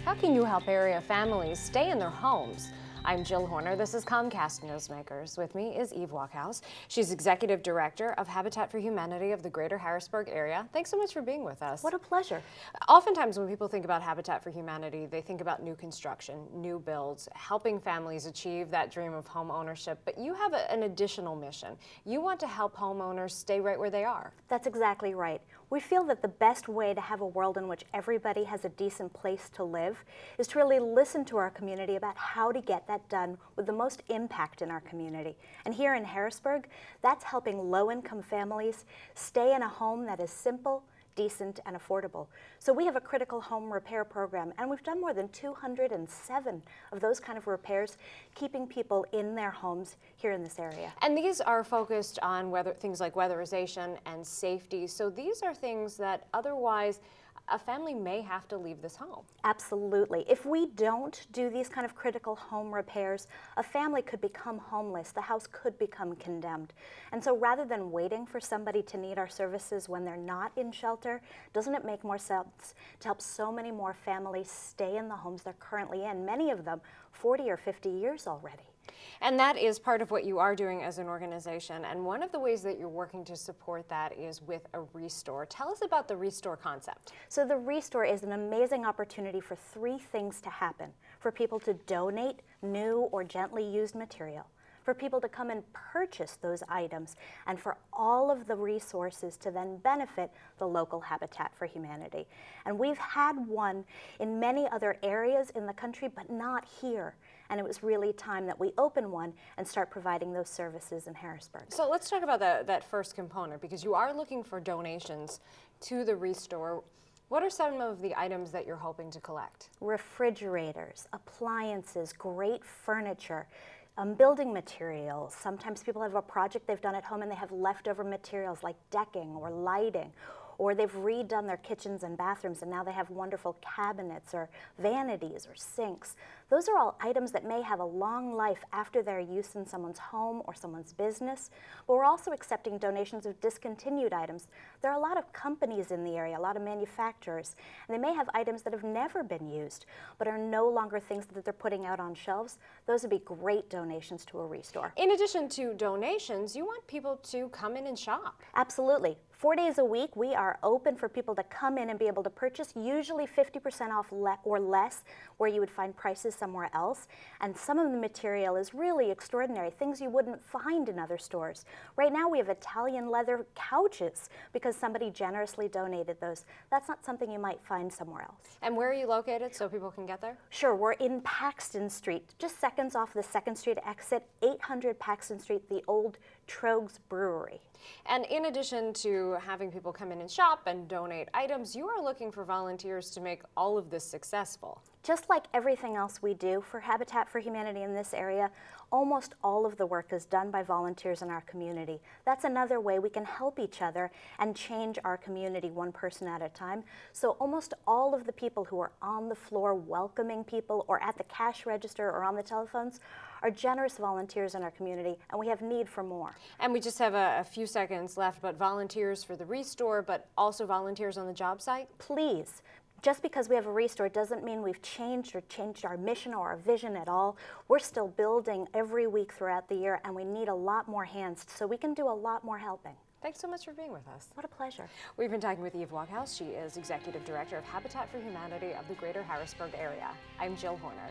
How can you help area families stay in their homes? I'm Jill Horner. This is Comcast Newsmakers. With me is Wachhaus. She's Executive Director of Habitat for Humanity of the Greater Harrisburg Area. Thanks so much for being with us. What a pleasure. Oftentimes when people think about Habitat for Humanity, they think about new construction, new builds, helping families achieve that dream of home ownership. But you have an additional mission. You want to help homeowners stay right where they are. That's exactly right. We feel that the best way to have a world in which everybody has a decent place to live is to really listen to our community about how to get that done with the most impact in our community. And here in Harrisburg, that's helping low-income families stay in a home that is simple, decent, and affordable. So we have a critical home repair program, and we've done more than 207 of those kind of repairs, keeping people in their homes here in this area. And these are focused on things like weatherization and safety. So these are things that otherwise a family may have to leave this home. Absolutely. If we don't do these kind of critical home repairs, a family could become homeless. The house could become condemned. And so rather than waiting for somebody to need our services when they're not in shelter, doesn't it make more sense to help so many more families stay in the homes they're currently in, many of them 40 or 50 years already? And that is part of what you are doing as an organization. And one of the ways that you're working to support that is with a restore. Tell us about the restore concept. So the restore is an amazing opportunity for three things to happen: for people to donate new or gently used material, for people to come and purchase those items, and for all of the resources to then benefit the local Habitat for Humanity. And we've had one in many other areas in the country, but not here. And it was really time that we open one and start providing those services in Harrisburg. So let's talk about that first component, because you are looking for donations to the restore. What are some of the items that you're hoping to collect? Refrigerators, appliances, great furniture, building materials. Sometimes people have a project they've done at home and they have leftover materials like decking or lighting, or they've redone their kitchens and bathrooms and now they have wonderful cabinets or vanities or sinks. Those are all items that may have a long life after their use in someone's home or someone's business, but we're also accepting donations of discontinued items. There are a lot of companies in the area, a lot of manufacturers, and they may have items that have never been used, but are no longer things that they're putting out on shelves. Those would be great donations to a restore. In addition to donations, you want people to come in and shop. Absolutely. 4 days a week, we are open for people to come in and be able to purchase, usually 50% off or less, where you would find prices somewhere else. And some of the material is really extraordinary, things you wouldn't find in other stores. Right now we have Italian leather couches because somebody generously donated those. That's not something you might find somewhere else. And where are you located so people can get there? Sure, we're in Paxton Street, just seconds off the 2nd Street exit, 800 Paxton Street, the old Trogs Brewery. And in addition to having people come in and shop and donate items, you are looking for volunteers to make all of this successful. Just like everything else we do for Habitat for Humanity in this area, almost all of the work is done by volunteers in our community. That's another way we can help each other and change our community one person at a time. So almost all of the people who are on the floor welcoming people or at the cash register or on the telephones are generous volunteers in our community, and we have need for more. And we just have a few seconds left, but volunteers for the restore, but also volunteers on the job site? Please. Just because we have a restore doesn't mean we've changed our mission or our vision at all. We're still building every week throughout the year, and we need a lot more hands so we can do a lot more helping. Thanks so much for being with us. What a pleasure. We've been talking with Wachhaus. She is Executive Director of Habitat for Humanity of the Greater Harrisburg Area. I'm Jill Horner.